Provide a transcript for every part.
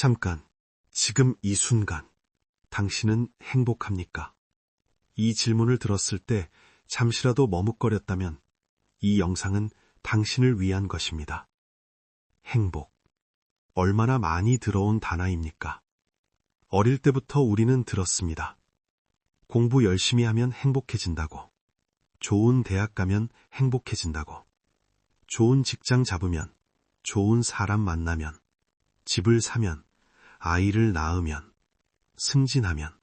잠깐, 지금 이 순간, 당신은 행복합니까? 이 질문을 들었을 때 잠시라도 머뭇거렸다면 이 영상은 당신을 위한 것입니다. 행복. 얼마나 많이 들어온 단어입니까? 어릴 때부터 우리는 들었습니다. 공부 열심히 하면 행복해진다고. 좋은 대학 가면 행복해진다고. 좋은 직장 잡으면, 좋은 사람 만나면, 집을 사면, 아이를 낳으면, 승진하면,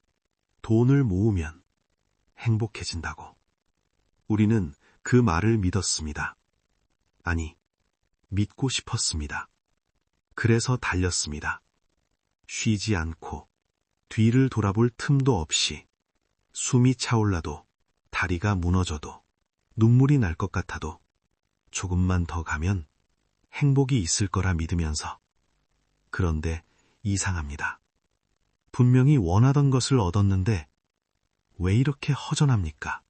돈을 모으면 행복해진다고. 우리는 그 말을 믿었습니다. 아니, 믿고 싶었습니다. 그래서 달렸습니다. 쉬지 않고, 뒤를 돌아볼 틈도 없이, 숨이 차올라도, 다리가 무너져도, 눈물이 날 것 같아도, 조금만 더 가면 행복이 있을 거라 믿으면서. 그런데 이상합니다. 분명히 원하던 것을 얻었는데 왜 이렇게 허전합니까?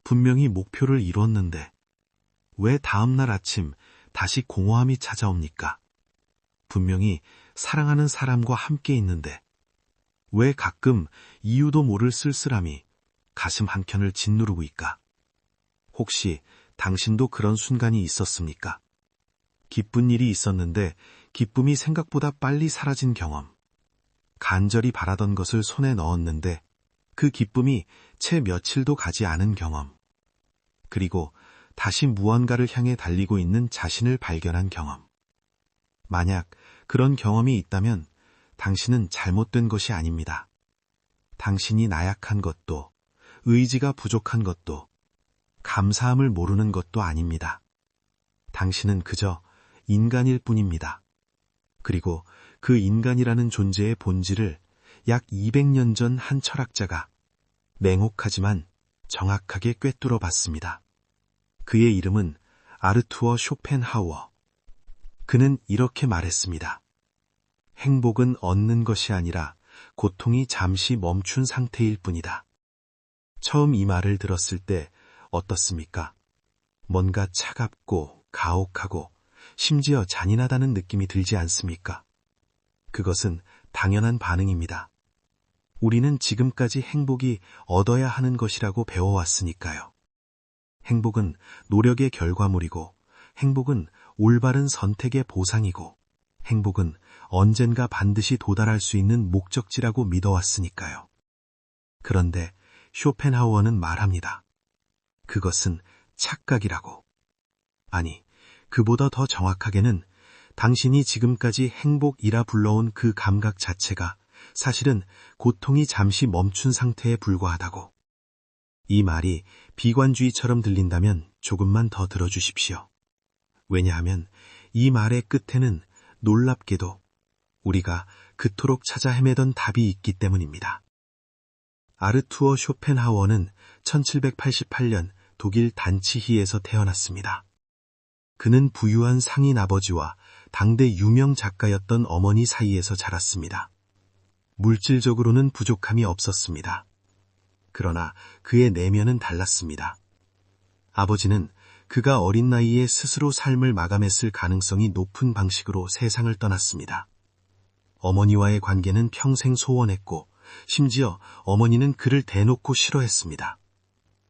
분명히 목표를 이뤘는데 왜 다음날 아침 다시 공허함이 찾아옵니까? 분명히 사랑하는 사람과 함께 있는데 왜 가끔 이유도 모를 쓸쓸함이 가슴 한켠을 짓누르고 있까? 혹시 당신도 그런 순간이 있었습니까? 기쁜 일이 있었는데 기쁨이 생각보다 빨리 사라진 경험. 간절히 바라던 것을 손에 넣었는데 그 기쁨이 채 며칠도 가지 않은 경험. 그리고 다시 무언가를 향해 달리고 있는 자신을 발견한 경험. 만약 그런 경험이 있다면 당신은 잘못된 것이 아닙니다. 당신이 나약한 것도, 의지가 부족한 것도, 감사함을 모르는 것도 아닙니다. 당신은 그저 인간일 뿐입니다. 그리고 그 인간이라는 존재의 본질을 약 200년 전 한 철학자가 냉혹하지만 정확하게 꿰뚫어 봤습니다. 그의 이름은 아르투어 쇼펜하우어. 그는 이렇게 말했습니다. 행복은 얻는 것이 아니라 고통이 잠시 멈춘 상태일 뿐이다. 처음 이 말을 들었을 때 어떻습니까? 뭔가 차갑고 가혹하고 심지어 잔인하다는 느낌이 들지 않습니까? 그것은 당연한 반응입니다. 우리는 지금까지 행복이 얻어야 하는 것이라고 배워왔으니까요. 행복은 노력의 결과물이고, 행복은 올바른 선택의 보상이고, 행복은 언젠가 반드시 도달할 수 있는 목적지라고 믿어왔으니까요. 그런데 쇼펜하우어는 말합니다. 그것은 착각이라고. 아니, 그보다 더 정확하게는 당신이 지금까지 행복이라 불러온 그 감각 자체가 사실은 고통이 잠시 멈춘 상태에 불과하다고. 이 말이 비관주의처럼 들린다면 조금만 더 들어주십시오. 왜냐하면 이 말의 끝에는 놀랍게도 우리가 그토록 찾아 헤매던 답이 있기 때문입니다. 아르투어 쇼펜하우어는 1788년 독일 단치히에서 태어났습니다. 그는 부유한 상인 아버지와 당대 유명 작가였던 어머니 사이에서 자랐습니다. 물질적으로는 부족함이 없었습니다. 그러나 그의 내면은 달랐습니다. 아버지는 그가 어린 나이에 스스로 삶을 마감했을 가능성이 높은 방식으로 세상을 떠났습니다. 어머니와의 관계는 평생 소원했고 심지어 어머니는 그를 대놓고 싫어했습니다.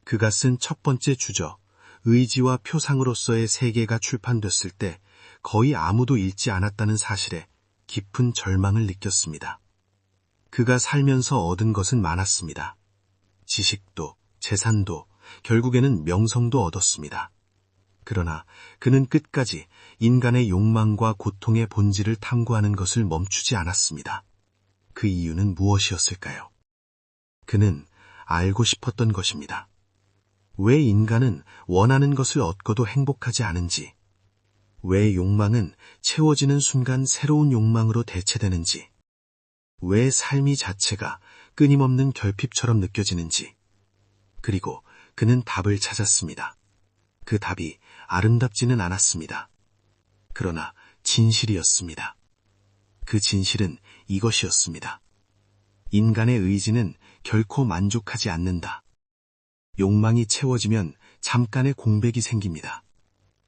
그가 쓴 첫 번째 주저, 의지와 표상으로서의 세계가 출판됐을 때 거의 아무도 읽지 않았다는 사실에 깊은 절망을 느꼈습니다. 그가 살면서 얻은 것은 많았습니다. 지식도, 재산도, 결국에는 명성도 얻었습니다. 그러나 그는 끝까지 인간의 욕망과 고통의 본질을 탐구하는 것을 멈추지 않았습니다. 그 이유는 무엇이었을까요? 그는 알고 싶었던 것입니다. 왜 인간은 원하는 것을 얻고도 행복하지 않은지, 왜 욕망은 채워지는 순간 새로운 욕망으로 대체되는지, 왜 삶이 자체가 끊임없는 결핍처럼 느껴지는지. 그리고 그는 답을 찾았습니다. 그 답이 아름답지는 않았습니다. 그러나 진실이었습니다. 그 진실은 이것이었습니다. 인간의 의지는 결코 만족하지 않는다. 욕망이 채워지면 잠깐의 공백이 생깁니다.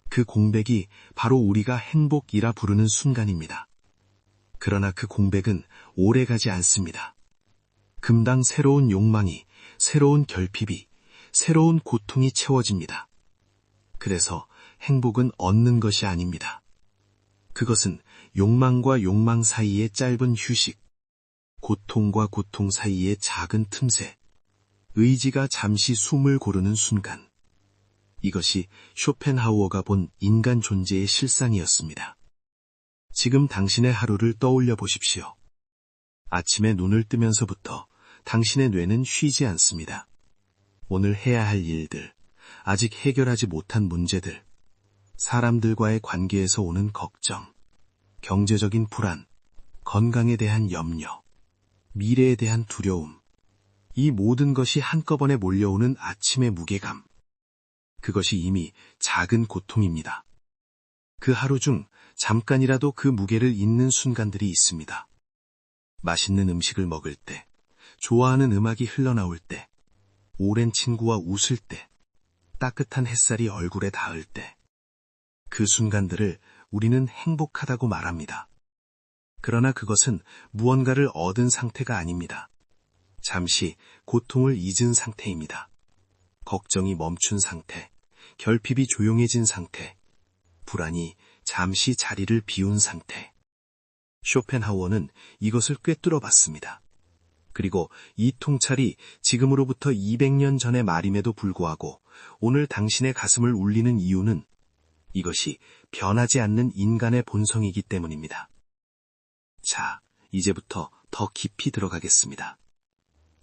그 공백이 바로 우리가 행복이라 부르는 순간입니다. 그러나 그 공백은 오래가지 않습니다. 금방 새로운 욕망이, 새로운 결핍이, 새로운 고통이 채워집니다. 그래서 행복은 얻는 것이 아닙니다. 그것은 욕망과 욕망 사이의 짧은 휴식, 고통과 고통 사이의 작은 틈새, 의지가 잠시 숨을 고르는 순간. 이것이 쇼펜하우어가 본 인간 존재의 실상이었습니다. 지금 당신의 하루를 떠올려 보십시오. 아침에 눈을 뜨면서부터 당신의 뇌는 쉬지 않습니다. 오늘 해야 할 일들, 아직 해결하지 못한 문제들, 사람들과의 관계에서 오는 걱정, 경제적인 불안, 건강에 대한 염려, 미래에 대한 두려움, 이 모든 것이 한꺼번에 몰려오는 아침의 무게감. 그것이 이미 작은 고통입니다. 그 하루 중 잠깐이라도 그 무게를 잊는 순간들이 있습니다. 맛있는 음식을 먹을 때, 좋아하는 음악이 흘러나올 때, 오랜 친구와 웃을 때, 따뜻한 햇살이 얼굴에 닿을 때, 그 순간들을 우리는 행복하다고 말합니다. 그러나 그것은 무언가를 얻은 상태가 아닙니다. 잠시 고통을 잊은 상태입니다. 걱정이 멈춘 상태, 결핍이 조용해진 상태, 불안이 잠시 자리를 비운 상태. 쇼펜하우어는 이것을 꿰뚫어 봤습니다. 그리고 이 통찰이 지금으로부터 200년 전의 말임에도 불구하고 오늘 당신의 가슴을 울리는 이유는 이것이 변하지 않는 인간의 본성이기 때문입니다. 자, 이제부터 더 깊이 들어가겠습니다.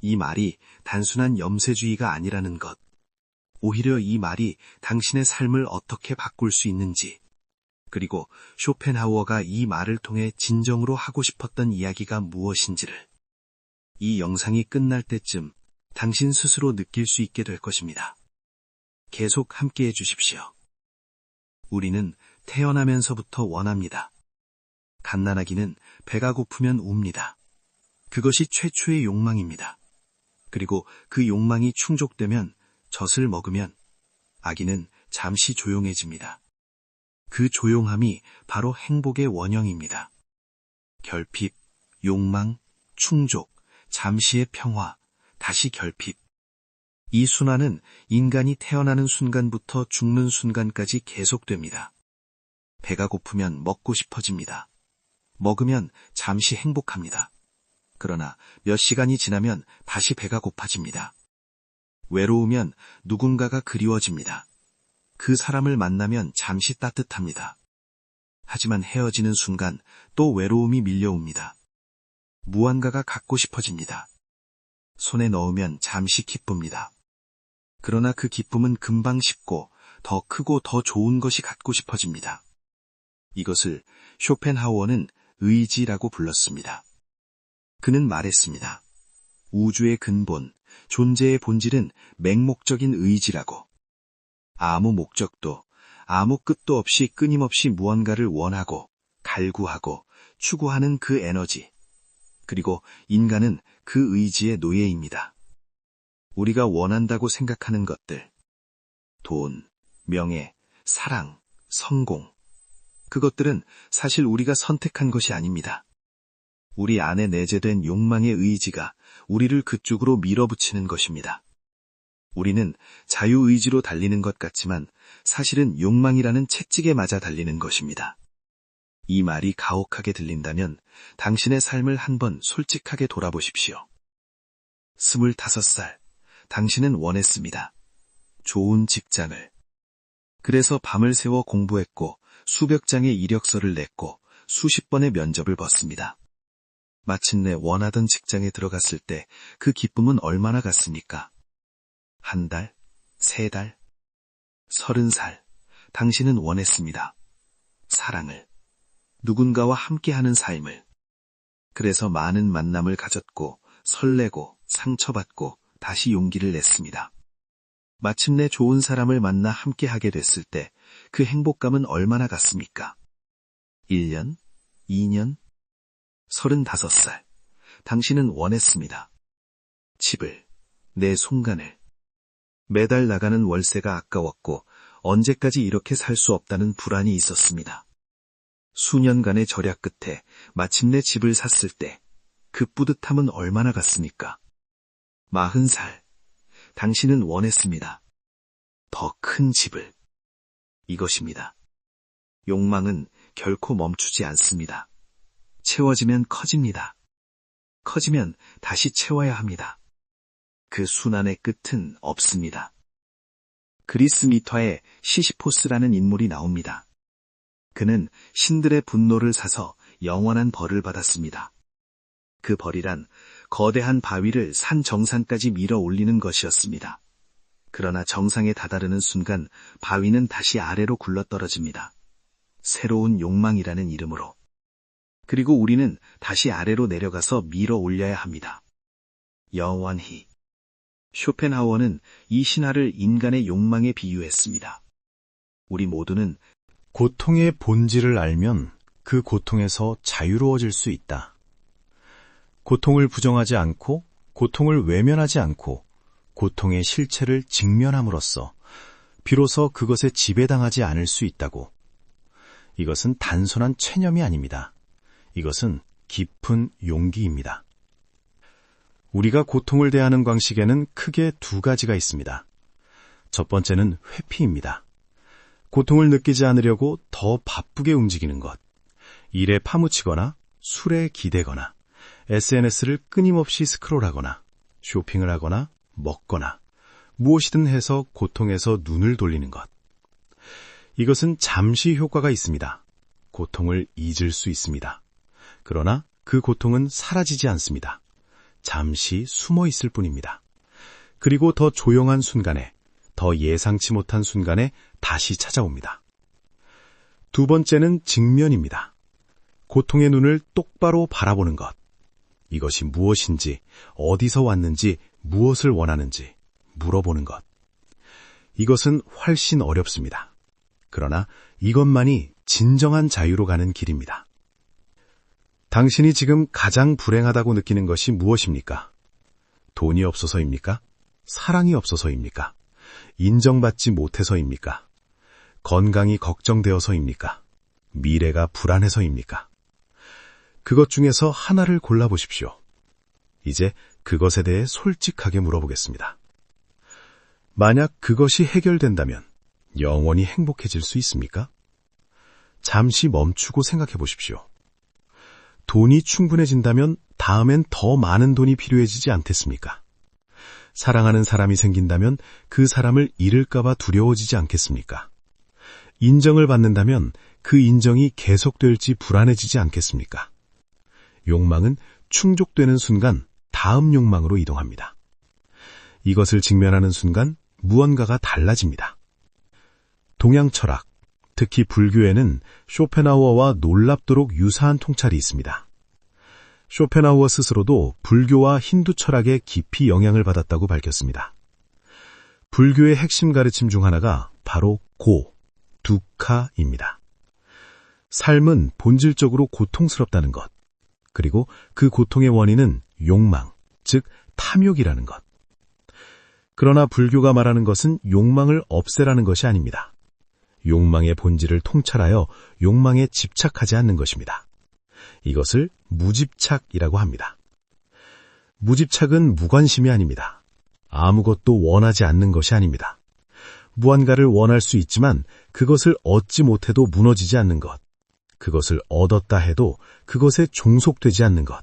이 말이 단순한 염세주의가 아니라는 것, 오히려 이 말이 당신의 삶을 어떻게 바꿀 수 있는지, 그리고 쇼펜하우어가 이 말을 통해 진정으로 하고 싶었던 이야기가 무엇인지를 이 영상이 끝날 때쯤 당신 스스로 느낄 수 있게 될 것입니다. 계속 함께해 주십시오. 우리는 태어나면서부터 원합니다. 갓난아기는 배가 고프면 웁니다. 그것이 최초의 욕망입니다. 그리고 그 욕망이 충족되면 젖을 먹으면 아기는 잠시 조용해집니다. 그 조용함이 바로 행복의 원형입니다. 결핍, 욕망, 충족, 잠시의 평화, 다시 결핍. 이 순환은 인간이 태어나는 순간부터 죽는 순간까지 계속됩니다. 배가 고프면 먹고 싶어집니다. 먹으면 잠시 행복합니다. 그러나 몇 시간이 지나면 다시 배가 고파집니다. 외로우면 누군가가 그리워집니다. 그 사람을 만나면 잠시 따뜻합니다. 하지만 헤어지는 순간 또 외로움이 밀려옵니다. 무언가가 갖고 싶어집니다. 손에 넣으면 잠시 기쁩니다. 그러나 그 기쁨은 금방 식고 더 크고 더 좋은 것이 갖고 싶어집니다. 이것을 쇼펜하우어는 의지라고 불렀습니다. 그는 말했습니다. 우주의 근본, 존재의 본질은 맹목적인 의지라고. 아무 목적도, 아무 끝도 없이 끊임없이 무언가를 원하고, 갈구하고, 추구하는 그 에너지. 그리고 인간은 그 의지의 노예입니다. 우리가 원한다고 생각하는 것들, 돈, 명예, 사랑, 성공, 그것들은 사실 우리가 선택한 것이 아닙니다. 우리 안에 내재된 욕망의 의지가 우리를 그쪽으로 밀어붙이는 것입니다. 우리는 자유의지로 달리는 것 같지만 사실은 욕망이라는 채찍에 맞아 달리는 것입니다. 이 말이 가혹하게 들린다면 당신의 삶을 한번 솔직하게 돌아보십시오. 25살, 당신은 원했습니다. 좋은 직장을. 그래서 밤을 새워 공부했고 수백 장의 이력서를 냈고 수십 번의 면접을 봤습니다. 마침내 원하던 직장에 들어갔을 때 그 기쁨은 얼마나 갔습니까? 한 달? 3달? 30살, 당신은 원했습니다. 사랑을. 누군가와 함께하는 삶을. 그래서 많은 만남을 가졌고 설레고 상처받고 다시 용기를 냈습니다. 마침내 좋은 사람을 만나 함께하게 됐을 때 그 행복감은 얼마나 갔습니까? 1년? 2년? 35살, 당신은 원했습니다. 집을, 내 손간을. 매달 나가는 월세가 아까웠고 언제까지 이렇게 살 수 없다는 불안이 있었습니다. 수년간의 절약 끝에 마침내 집을 샀을 때 그 뿌듯함은 얼마나 갔습니까? 40살. 당신은 원했습니다. 더 큰 집을. 이것입니다. 욕망은 결코 멈추지 않습니다. 채워지면 커집니다. 커지면 다시 채워야 합니다. 그 순환의 끝은 없습니다. 그리스 미터에 시시포스라는 인물이 나옵니다. 그는 신들의 분노를 사서 영원한 벌을 받았습니다. 그 벌이란 거대한 바위를 산 정상까지 밀어 올리는 것이었습니다. 그러나 정상에 다다르는 순간 바위는 다시 아래로 굴러떨어집니다. 새로운 욕망이라는 이름으로. 그리고 우리는 다시 아래로 내려가서 밀어 올려야 합니다. 영원히. 쇼펜하우어는 이 신화를 인간의 욕망에 비유했습니다. 우리 모두는 고통의 본질을 알면 그 고통에서 자유로워질 수 있다. 고통을 부정하지 않고, 고통을 외면하지 않고, 고통의 실체를 직면함으로써 비로소 그것에 지배당하지 않을 수 있다고. 이것은 단순한 체념이 아닙니다. 이것은 깊은 용기입니다. 우리가 고통을 대하는 방식에는 크게 두 가지가 있습니다. 첫 번째는 회피입니다. 고통을 느끼지 않으려고 더 바쁘게 움직이는 것, 일에 파묻히거나 술에 기대거나 SNS를 끊임없이 스크롤하거나 쇼핑을 하거나 먹거나 무엇이든 해서 고통에서 눈을 돌리는 것. 이것은 잠시 효과가 있습니다. 고통을 잊을 수 있습니다. 그러나 그 고통은 사라지지 않습니다. 잠시 숨어 있을 뿐입니다. 그리고 더 조용한 순간에, 더 예상치 못한 순간에 다시 찾아옵니다. 두 번째는 직면입니다. 고통의 눈을 똑바로 바라보는 것. 이것이 무엇인지, 어디서 왔는지, 무엇을 원하는지 물어보는 것. 이것은 훨씬 어렵습니다. 그러나 이것만이 진정한 자유로 가는 길입니다. 당신이 지금 가장 불행하다고 느끼는 것이 무엇입니까? 돈이 없어서입니까? 사랑이 없어서입니까? 인정받지 못해서입니까? 건강이 걱정되어서입니까? 미래가 불안해서입니까? 그것 중에서 하나를 골라보십시오. 이제 그것에 대해 솔직하게 물어보겠습니다. 만약 그것이 해결된다면 영원히 행복해질 수 있습니까? 잠시 멈추고 생각해 보십시오. 돈이 충분해진다면 다음엔 더 많은 돈이 필요해지지 않겠습니까? 사랑하는 사람이 생긴다면 그 사람을 잃을까봐 두려워지지 않겠습니까? 인정을 받는다면 그 인정이 계속될지 불안해지지 않겠습니까? 욕망은 충족되는 순간 다음 욕망으로 이동합니다. 이것을 직면하는 순간 무언가가 달라집니다. 동양 철학, 특히 불교에는 쇼펜하우어와 놀랍도록 유사한 통찰이 있습니다. 쇼펜하우어 스스로도 불교와 힌두 철학에 깊이 영향을 받았다고 밝혔습니다. 불교의 핵심 가르침 중 하나가 바로 두카입니다. 삶은 본질적으로 고통스럽다는 것, 그리고 그 고통의 원인은 욕망, 즉 탐욕이라는 것. 그러나 불교가 말하는 것은 욕망을 없애라는 것이 아닙니다. 욕망의 본질을 통찰하여 욕망에 집착하지 않는 것입니다. 이것을 무집착이라고 합니다. 무집착은 무관심이 아닙니다. 아무것도 원하지 않는 것이 아닙니다. 무언가를 원할 수 있지만 그것을 얻지 못해도 무너지지 않는 것, 그것을 얻었다 해도 그것에 종속되지 않는 것.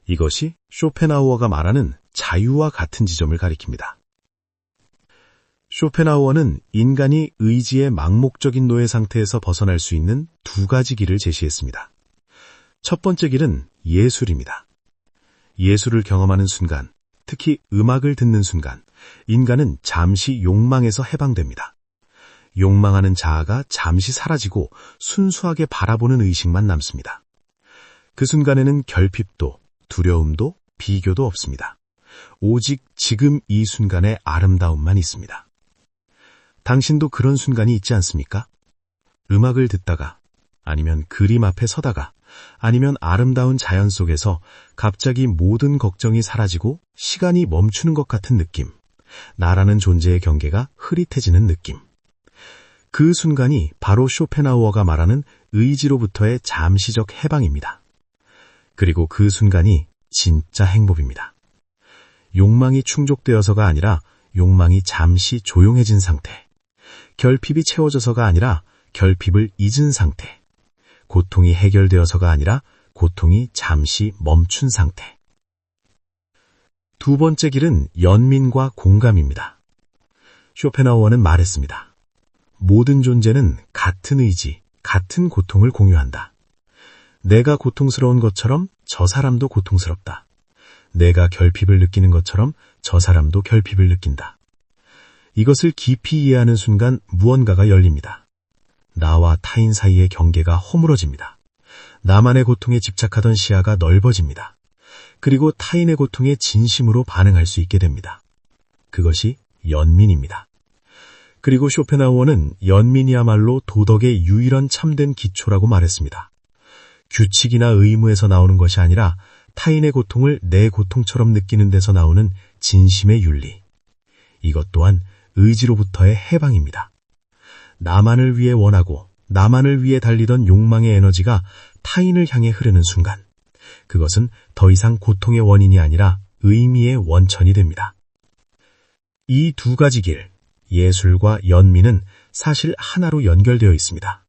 이것이 쇼펜하우어가 말하는 자유와 같은 지점을 가리킵니다. 쇼펜하우어는 인간이 의지의 망목적인 노예 상태에서 벗어날 수 있는 두 가지 길을 제시했습니다. 첫 번째 길은 예술입니다. 예술을 경험하는 순간, 특히 음악을 듣는 순간, 인간은 잠시 욕망에서 해방됩니다. 욕망하는 자아가 잠시 사라지고 순수하게 바라보는 의식만 남습니다. 그 순간에는 결핍도, 두려움도, 비교도 없습니다. 오직 지금 이 순간의 아름다움만 있습니다. 당신도 그런 순간이 있지 않습니까? 음악을 듣다가, 아니면 그림 앞에 서다가, 아니면 아름다운 자연 속에서 갑자기 모든 걱정이 사라지고 시간이 멈추는 것 같은 느낌, 나라는 존재의 경계가 흐릿해지는 느낌. 그 순간이 바로 쇼펜하우어가 말하는 의지로부터의 잠시적 해방입니다. 그리고 그 순간이 진짜 행복입니다. 욕망이 충족되어서가 아니라 욕망이 잠시 조용해진 상태. 결핍이 채워져서가 아니라 결핍을 잊은 상태. 고통이 해결되어서가 아니라 고통이 잠시 멈춘 상태. 두 번째 길은 연민과 공감입니다. 쇼펜하우어는 말했습니다. 모든 존재는 같은 의지, 같은 고통을 공유한다. 내가 고통스러운 것처럼 저 사람도 고통스럽다. 내가 결핍을 느끼는 것처럼 저 사람도 결핍을 느낀다. 이것을 깊이 이해하는 순간 무언가가 열립니다. 나와 타인 사이의 경계가 허물어집니다. 나만의 고통에 집착하던 시야가 넓어집니다. 그리고 타인의 고통에 진심으로 반응할 수 있게 됩니다. 그것이 연민입니다. 그리고 쇼펜하우어는 연민이야말로 도덕의 유일한 참된 기초라고 말했습니다. 규칙이나 의무에서 나오는 것이 아니라 타인의 고통을 내 고통처럼 느끼는 데서 나오는 진심의 윤리. 이것 또한 의지로부터의 해방입니다. 나만을 위해 원하고 나만을 위해 달리던 욕망의 에너지가 타인을 향해 흐르는 순간, 그것은 더 이상 고통의 원인이 아니라 의미의 원천이 됩니다. 이 두 가지 길, 예술과 연민은 사실 하나로 연결되어 있습니다.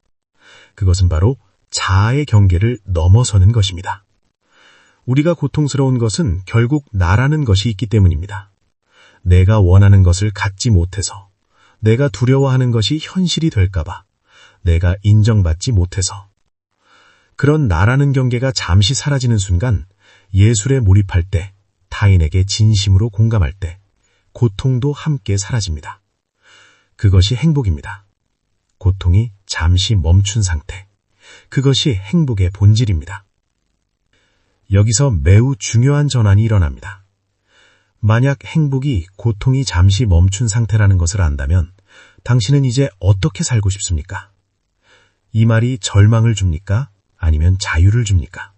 그것은 바로 자아의 경계를 넘어서는 것입니다. 우리가 고통스러운 것은 결국 나라는 것이 있기 때문입니다. 내가 원하는 것을 갖지 못해서, 내가 두려워하는 것이 현실이 될까봐, 내가 인정받지 못해서. 그런 나라는 경계가 잠시 사라지는 순간 예술에 몰입할 때, 타인에게 진심으로 공감할 때 고통도 함께 사라집니다. 그것이 행복입니다. 고통이 잠시 멈춘 상태. 그것이 행복의 본질입니다. 여기서 매우 중요한 전환이 일어납니다. 만약 행복이 고통이 잠시 멈춘 상태라는 것을 안다면 당신은 이제 어떻게 살고 싶습니까? 이 말이 절망을 줍니까? 아니면 자유를 줍니까?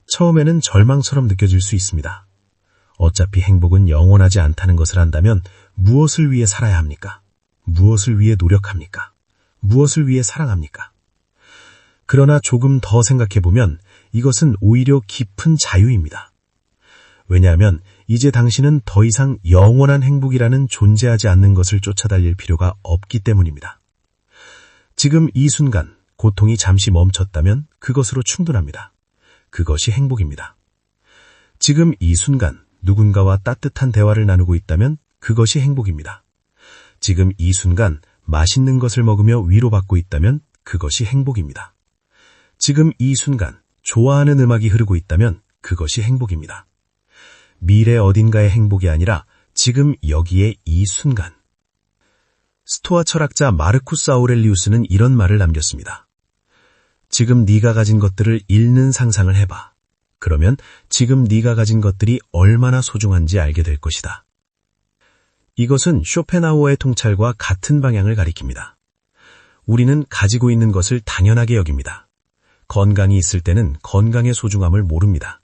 처음에는 절망처럼 느껴질 수 있습니다. 어차피 행복은 영원하지 않다는 것을 안다면 무엇을 위해 살아야 합니까? 무엇을 위해 노력합니까? 무엇을 위해 사랑합니까? 그러나 조금 더 생각해보면 이것은 오히려 깊은 자유입니다. 왜냐하면 이제 당신은 더 이상 영원한 행복이라는 존재하지 않는 것을 쫓아달릴 필요가 없기 때문입니다. 지금 이 순간 고통이 잠시 멈췄다면 그것으로 충분합니다. 그것이 행복입니다. 지금 이 순간 누군가와 따뜻한 대화를 나누고 있다면 그것이 행복입니다. 지금 이 순간 맛있는 것을 먹으며 위로받고 있다면 그것이 행복입니다. 지금 이 순간 좋아하는 음악이 흐르고 있다면 그것이 행복입니다. 미래 어딘가의 행복이 아니라 지금 여기에 이 순간. 스토아 철학자 마르쿠스 아우렐리우스는 이런 말을 남겼습니다. 지금 네가 가진 것들을 잃는 상상을 해봐. 그러면 지금 네가 가진 것들이 얼마나 소중한지 알게 될 것이다. 이것은 쇼펜하우어의 통찰과 같은 방향을 가리킵니다. 우리는 가지고 있는 것을 당연하게 여깁니다. 건강이 있을 때는 건강의 소중함을 모릅니다.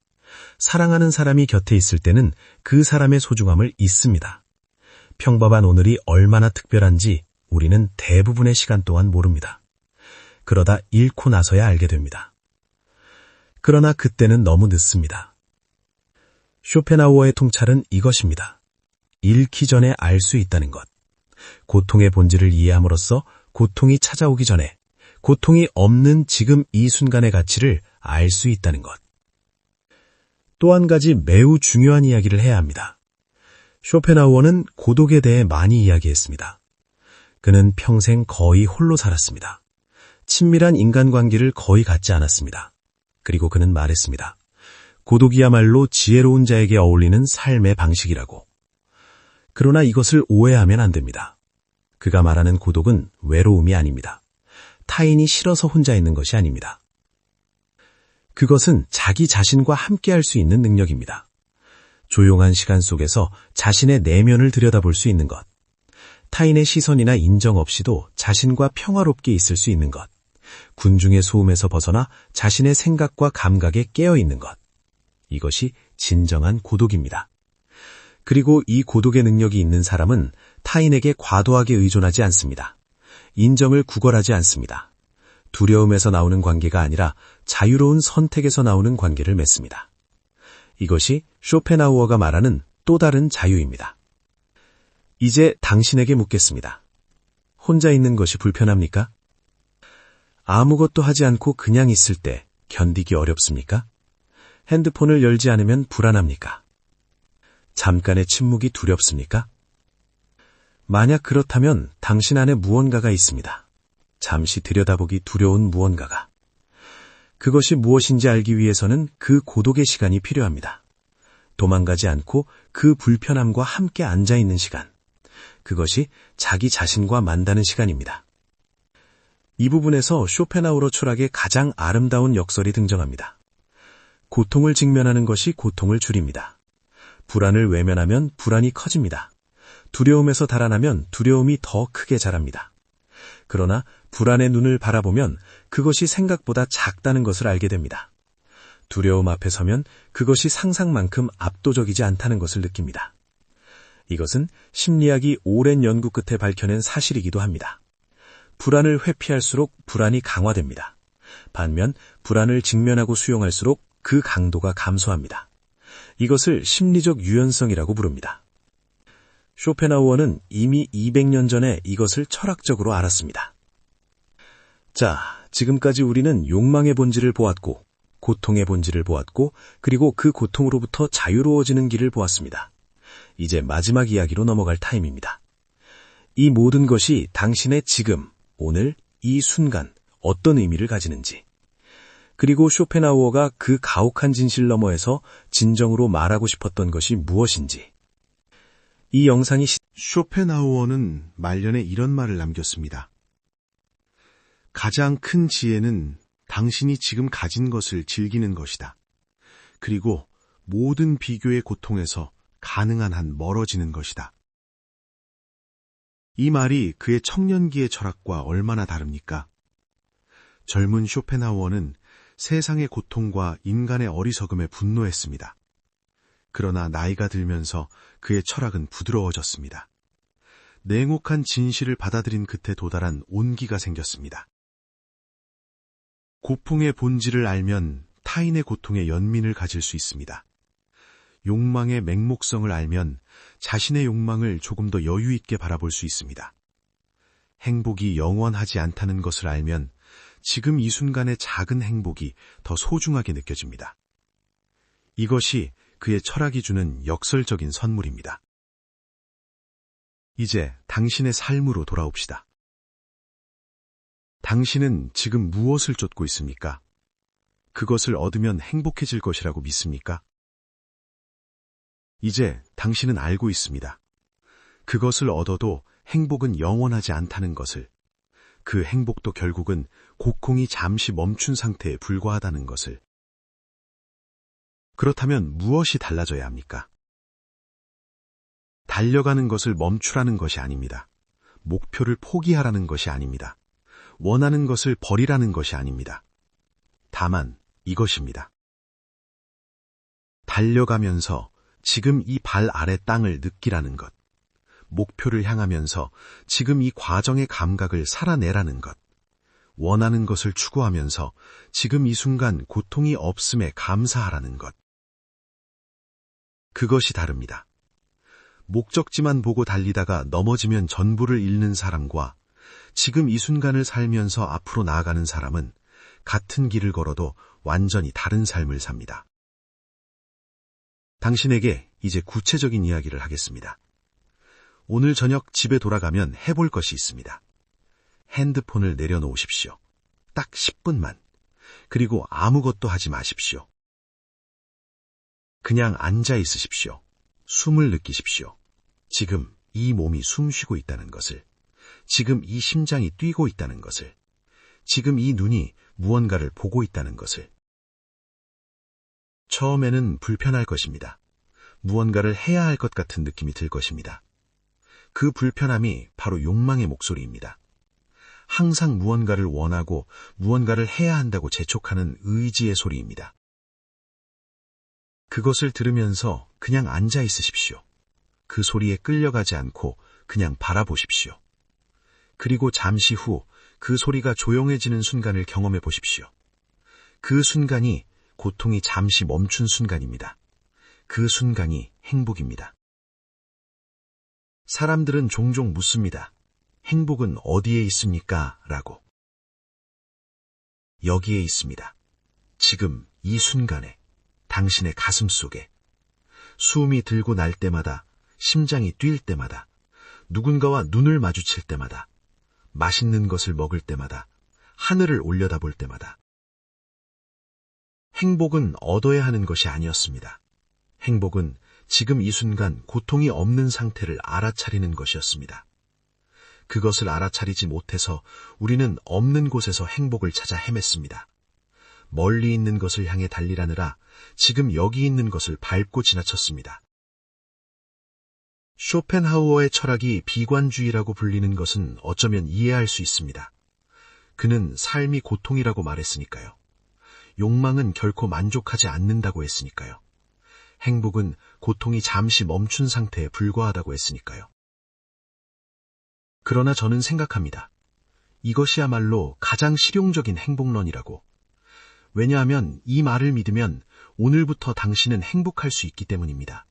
사랑하는 사람이 곁에 있을 때는 그 사람의 소중함을 잊습니다. 평범한 오늘이 얼마나 특별한지 우리는 대부분의 시간 동안 모릅니다. 그러다 잃고 나서야 알게 됩니다. 그러나 그때는 너무 늦습니다. 쇼펜하우어의 통찰은 이것입니다. 잃기 전에 알 수 있다는 것. 고통의 본질을 이해함으로써 고통이 찾아오기 전에 고통이 없는 지금 이 순간의 가치를 알 수 있다는 것. 또 한 가지 매우 중요한 이야기를 해야 합니다. 쇼펜하우어는 고독에 대해 많이 이야기했습니다. 그는 평생 거의 홀로 살았습니다. 친밀한 인간관계를 거의 갖지 않았습니다. 그리고 그는 말했습니다. 고독이야말로 지혜로운 자에게 어울리는 삶의 방식이라고. 그러나 이것을 오해하면 안 됩니다. 그가 말하는 고독은 외로움이 아닙니다. 타인이 싫어서 혼자 있는 것이 아닙니다. 그것은 자기 자신과 함께할 수 있는 능력입니다. 조용한 시간 속에서 자신의 내면을 들여다볼 수 있는 것. 타인의 시선이나 인정 없이도 자신과 평화롭게 있을 수 있는 것. 군중의 소음에서 벗어나 자신의 생각과 감각에 깨어있는 것. 이것이 진정한 고독입니다. 그리고 이 고독의 능력이 있는 사람은 타인에게 과도하게 의존하지 않습니다. 인정을 구걸하지 않습니다. 두려움에서 나오는 관계가 아니라 자유로운 선택에서 나오는 관계를 맺습니다. 이것이 쇼펜하우어가 말하는 또 다른 자유입니다. 이제 당신에게 묻겠습니다. 혼자 있는 것이 불편합니까? 아무것도 하지 않고 그냥 있을 때 견디기 어렵습니까? 핸드폰을 열지 않으면 불안합니까? 잠깐의 침묵이 두렵습니까? 만약 그렇다면 당신 안에 무언가가 있습니다. 잠시 들여다보기 두려운 무언가가. 그것이 무엇인지 알기 위해서는 그 고독의 시간이 필요합니다. 도망가지 않고 그 불편함과 함께 앉아있는 시간. 그것이 자기 자신과 만나는 시간입니다. 이 부분에서 쇼펜하우어 철학의 가장 아름다운 역설이 등장합니다. 고통을 직면하는 것이 고통을 줄입니다. 불안을 외면하면 불안이 커집니다. 두려움에서 달아나면 두려움이 더 크게 자랍니다. 그러나 불안의 눈을 바라보면 그것이 생각보다 작다는 것을 알게 됩니다. 두려움 앞에 서면 그것이 상상만큼 압도적이지 않다는 것을 느낍니다. 이것은 심리학이 오랜 연구 끝에 밝혀낸 사실이기도 합니다. 불안을 회피할수록 불안이 강화됩니다. 반면 불안을 직면하고 수용할수록 그 강도가 감소합니다. 이것을 심리적 유연성이라고 부릅니다. 쇼펜하우어는 이미 200년 전에 이것을 철학적으로 알았습니다. 자, 지금까지 우리는 욕망의 본질을 보았고, 고통의 본질을 보았고, 그리고 그 고통으로부터 자유로워지는 길을 보았습니다. 이제 마지막 이야기로 넘어갈 타임입니다. 이 모든 것이 당신의 지금, 오늘, 이 순간 어떤 의미를 가지는지, 그리고 쇼펜하우어가 그 가혹한 진실 너머에서 진정으로 말하고 싶었던 것이 무엇인지. 이 영상이 쇼펜하우어는 말년에 이런 말을 남겼습니다. 가장 큰 지혜는 당신이 지금 가진 것을 즐기는 것이다. 그리고 모든 비교의 고통에서 가능한 한 멀어지는 것이다. 이 말이 그의 청년기의 철학과 얼마나 다릅니까? 젊은 쇼펜하우어는 세상의 고통과 인간의 어리석음에 분노했습니다. 그러나 나이가 들면서 그의 철학은 부드러워졌습니다. 냉혹한 진실을 받아들인 끝에 도달한 온기가 생겼습니다. 고풍의 본질을 알면 타인의 고통에 연민을 가질 수 있습니다. 욕망의 맹목성을 알면 자신의 욕망을 조금 더 여유 있게 바라볼 수 있습니다. 행복이 영원하지 않다는 것을 알면 지금 이 순간의 작은 행복이 더 소중하게 느껴집니다. 이것이 그의 철학이 주는 역설적인 선물입니다. 이제 당신의 삶으로 돌아옵시다. 당신은 지금 무엇을 쫓고 있습니까? 그것을 얻으면 행복해질 것이라고 믿습니까? 이제 당신은 알고 있습니다. 그것을 얻어도 행복은 영원하지 않다는 것을, 그 행복도 결국은 고통이 잠시 멈춘 상태에 불과하다는 것을. 그렇다면 무엇이 달라져야 합니까? 달려가는 것을 멈추라는 것이 아닙니다. 목표를 포기하라는 것이 아닙니다. 원하는 것을 버리라는 것이 아닙니다. 다만 이것입니다. 달려가면서 지금 이 발 아래 땅을 느끼라는 것. 목표를 향하면서 지금 이 과정의 감각을 살아내라는 것. 원하는 것을 추구하면서 지금 이 순간 고통이 없음에 감사하라는 것. 그것이 다릅니다. 목적지만 보고 달리다가 넘어지면 전부를 잃는 사람과 지금 이 순간을 살면서 앞으로 나아가는 사람은 같은 길을 걸어도 완전히 다른 삶을 삽니다. 당신에게 이제 구체적인 이야기를 하겠습니다. 오늘 저녁 집에 돌아가면 해볼 것이 있습니다. 핸드폰을 내려놓으십시오. 딱 10분만. 그리고 아무것도 하지 마십시오. 그냥 앉아 있으십시오. 숨을 느끼십시오. 지금 이 몸이 숨쉬고 있다는 것을, 지금 이 심장이 뛰고 있다는 것을, 지금 이 눈이 무언가를 보고 있다는 것을. 처음에는 불편할 것입니다. 무언가를 해야 할 것 같은 느낌이 들 것입니다. 그 불편함이 바로 욕망의 목소리입니다. 항상 무언가를 원하고 무언가를 해야 한다고 재촉하는 의지의 소리입니다. 그것을 들으면서 그냥 앉아 있으십시오. 그 소리에 끌려가지 않고 그냥 바라보십시오. 그리고 잠시 후 그 소리가 조용해지는 순간을 경험해 보십시오. 그 순간이 고통이 잠시 멈춘 순간입니다. 그 순간이 행복입니다. 사람들은 종종 묻습니다. 행복은 어디에 있습니까? 라고. 여기에 있습니다. 지금 이 순간에, 당신의 가슴 속에. 숨이 들고 날 때마다, 심장이 뛸 때마다, 누군가와 눈을 마주칠 때마다, 맛있는 것을 먹을 때마다, 하늘을 올려다볼 때마다. 행복은 얻어야 하는 것이 아니었습니다. 행복은 지금 이 순간 고통이 없는 상태를 알아차리는 것이었습니다. 그것을 알아차리지 못해서 우리는 없는 곳에서 행복을 찾아 헤맸습니다. 멀리 있는 것을 향해 달리라느라 지금 여기 있는 것을 밟고 지나쳤습니다. 쇼펜하우어의 철학이 비관주의라고 불리는 것은 어쩌면 이해할 수 있습니다. 그는 삶이 고통이라고 말했으니까요. 욕망은 결코 만족하지 않는다고 했으니까요. 행복은 고통이 잠시 멈춘 상태에 불과하다고 했으니까요. 그러나 저는 생각합니다. 이것이야말로 가장 실용적인 행복론이라고. 왜냐하면 이 말을 믿으면 오늘부터 당신은 행복할 수 있기 때문입니다.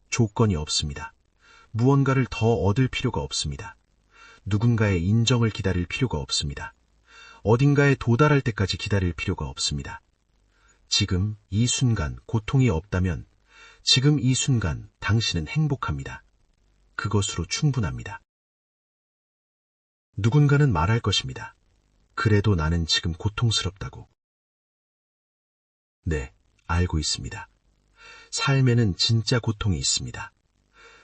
조건이 없습니다. 무언가를 더 얻을 필요가 없습니다. 누군가의 인정을 기다릴 필요가 없습니다. 어딘가에 도달할 때까지 기다릴 필요가 없습니다. 지금 이 순간 고통이 없다면 지금 이 순간 당신은 행복합니다. 그것으로 충분합니다. 누군가는 말할 것입니다. 그래도 나는 지금 고통스럽다고. 네, 알고 있습니다. 삶에는 진짜 고통이 있습니다.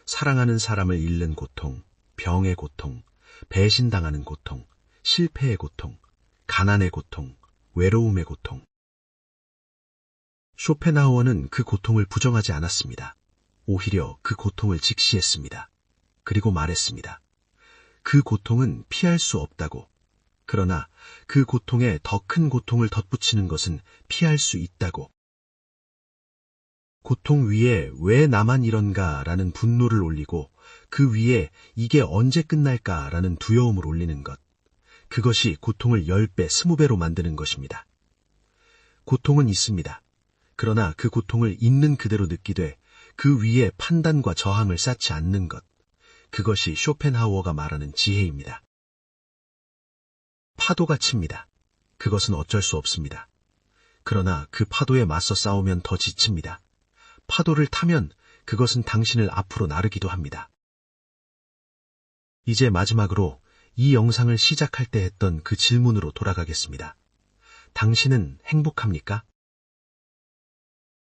사랑하는 사람을 잃는 고통, 병의 고통, 배신당하는 고통, 실패의 고통, 가난의 고통, 외로움의 고통. 쇼펜하우어는 그 고통을 부정하지 않았습니다. 오히려 그 고통을 직시했습니다. 그리고 말했습니다. 그 고통은 피할 수 없다고. 그러나 그 고통에 더 큰 고통을 덧붙이는 것은 피할 수 있다고. 고통 위에 왜 나만 이런가라는 분노를 올리고 그 위에 이게 언제 끝날까라는 두려움을 올리는 것. 그것이 고통을 10배, 20배로 만드는 것입니다. 고통은 있습니다. 그러나 그 고통을 있는 그대로 느끼되 그 위에 판단과 저항을 쌓지 않는 것. 그것이 쇼펜하우어가 말하는 지혜입니다. 파도가 칩니다. 그것은 어쩔 수 없습니다. 그러나 그 파도에 맞서 싸우면 더 지칩니다. 파도를 타면 그것은 당신을 앞으로 나르기도 합니다. 이제 마지막으로 이 영상을 시작할 때 했던 그 질문으로 돌아가겠습니다. 당신은 행복합니까?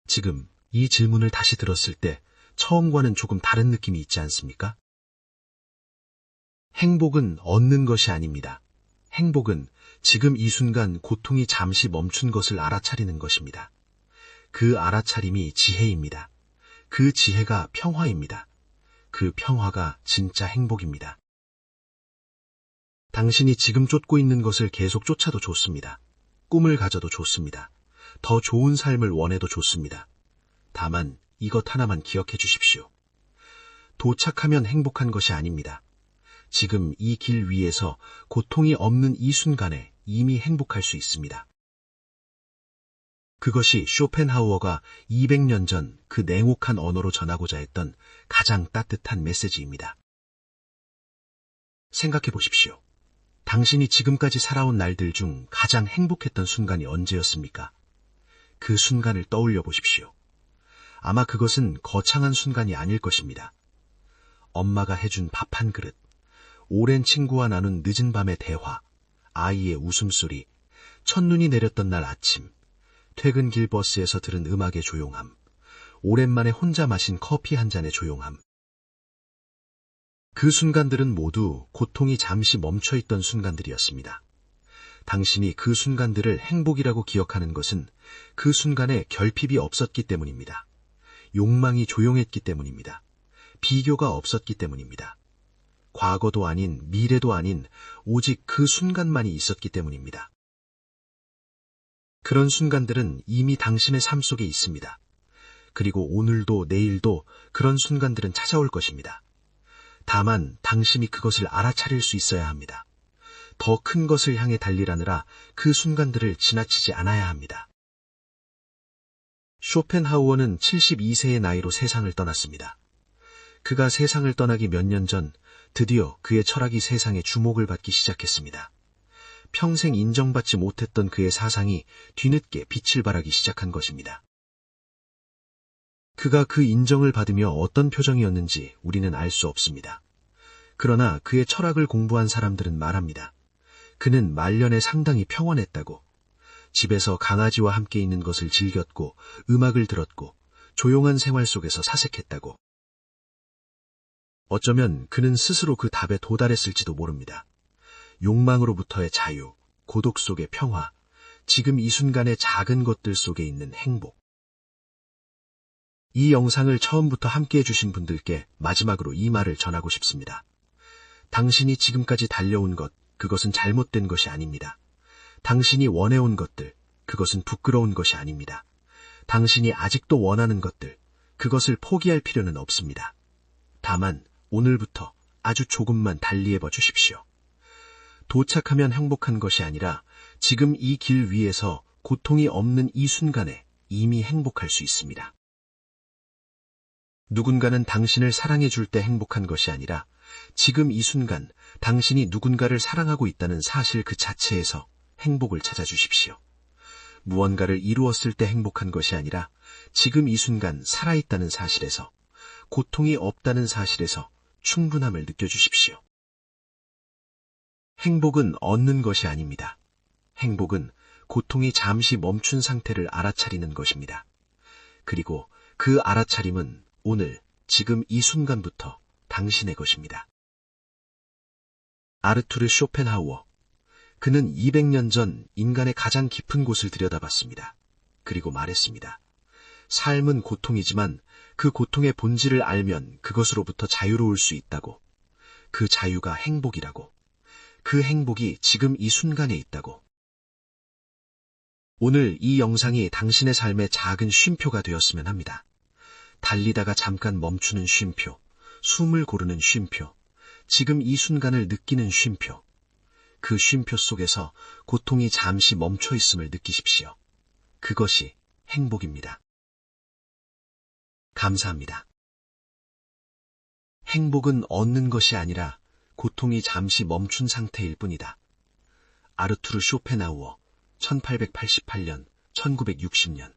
지금 이 질문을 다시 들었을 때 처음과는 조금 다른 느낌이 있지 않습니까? 행복은 얻는 것이 아닙니다. 행복은 지금 이 순간 고통이 잠시 멈춘 것을 알아차리는 것입니다. 그 알아차림이 지혜입니다. 그 지혜가 평화입니다. 그 평화가 진짜 행복입니다. 당신이 지금 쫓고 있는 것을 계속 쫓아도 좋습니다. 꿈을 가져도 좋습니다. 더 좋은 삶을 원해도 좋습니다. 다만 이것 하나만 기억해 주십시오. 도착하면 행복한 것이 아닙니다. 지금 이 길 위에서 고통이 없는 이 순간에 이미 행복할 수 있습니다. 그것이 쇼펜하우어가 200년 전 그 냉혹한 언어로 전하고자 했던 가장 따뜻한 메시지입니다. 생각해 보십시오. 당신이 지금까지 살아온 날들 중 가장 행복했던 순간이 언제였습니까? 그 순간을 떠올려 보십시오. 아마 그것은 거창한 순간이 아닐 것입니다. 엄마가 해준 밥 한 그릇, 오랜 친구와 나눈 늦은 밤의 대화, 아이의 웃음소리, 첫눈이 내렸던 날 아침, 퇴근길 버스에서 들은 음악의 조용함, 오랜만에 혼자 마신 커피 한 잔의 조용함. 그 순간들은 모두 고통이 잠시 멈춰있던 순간들이었습니다. 당신이 그 순간들을 행복이라고 기억하는 것은 그 순간에 결핍이 없었기 때문입니다. 욕망이 조용했기 때문입니다. 비교가 없었기 때문입니다. 과거도 아닌 미래도 아닌 오직 그 순간만이 있었기 때문입니다. 그런 순간들은 이미 당신의 삶 속에 있습니다. 그리고 오늘도 내일도 그런 순간들은 찾아올 것입니다. 다만 당신이 그것을 알아차릴 수 있어야 합니다. 더 큰 것을 향해 달리라느라 그 순간들을 지나치지 않아야 합니다. 쇼펜하우어는 72세의 나이로 세상을 떠났습니다. 그가 세상을 떠나기 몇 년 전 드디어 그의 철학이 세상의 주목을 받기 시작했습니다. 평생 인정받지 못했던 그의 사상이 뒤늦게 빛을 발하기 시작한 것입니다. 그가 그 인정을 받으며 어떤 표정이었는지 우리는 알 수 없습니다. 그러나 그의 철학을 공부한 사람들은 말합니다. 그는 말년에 상당히 평온했다고, 집에서 강아지와 함께 있는 것을 즐겼고 음악을 들었고 조용한 생활 속에서 사색했다고. 어쩌면 그는 스스로 그 답에 도달했을지도 모릅니다. 욕망으로부터의 자유, 고독 속의 평화, 지금 이 순간의 작은 것들 속에 있는 행복. 이 영상을 처음부터 함께 해주신 분들께 마지막으로 이 말을 전하고 싶습니다. 당신이 지금까지 달려온 것, 그것은 잘못된 것이 아닙니다. 당신이 원해온 것들, 그것은 부끄러운 것이 아닙니다. 당신이 아직도 원하는 것들, 그것을 포기할 필요는 없습니다. 다만 오늘부터 아주 조금만 달리해봐 주십시오. 도착하면 행복한 것이 아니라 지금 이 길 위에서 고통이 없는 이 순간에 이미 행복할 수 있습니다. 누군가는 당신을 사랑해 줄 때 행복한 것이 아니라 지금 이 순간 당신이 누군가를 사랑하고 있다는 사실 그 자체에서 행복을 찾아주십시오. 무언가를 이루었을 때 행복한 것이 아니라 지금 이 순간 살아있다는 사실에서, 고통이 없다는 사실에서 충분함을 느껴주십시오. 행복은 얻는 것이 아닙니다. 행복은 고통이 잠시 멈춘 상태를 알아차리는 것입니다. 그리고 그 알아차림은 오늘, 지금 이 순간부터 당신의 것입니다. 아르투르 쇼펜하우어. 그는 200년 전 인간의 가장 깊은 곳을 들여다봤습니다. 그리고 말했습니다. 삶은 고통이지만 그 고통의 본질을 알면 그것으로부터 자유로울 수 있다고. 그 자유가 행복이라고. 그 행복이 지금 이 순간에 있다고. 오늘 이 영상이 당신의 삶의 작은 쉼표가 되었으면 합니다. 달리다가 잠깐 멈추는 쉼표, 숨을 고르는 쉼표, 지금 이 순간을 느끼는 쉼표. 그 쉼표 속에서 고통이 잠시 멈춰 있음을 느끼십시오. 그것이 행복입니다. 감사합니다. 행복은 얻는 것이 아니라 고통이 잠시 멈춘 상태일 뿐이다. 아르투르 쇼펜하우어, 1888년, 1960년.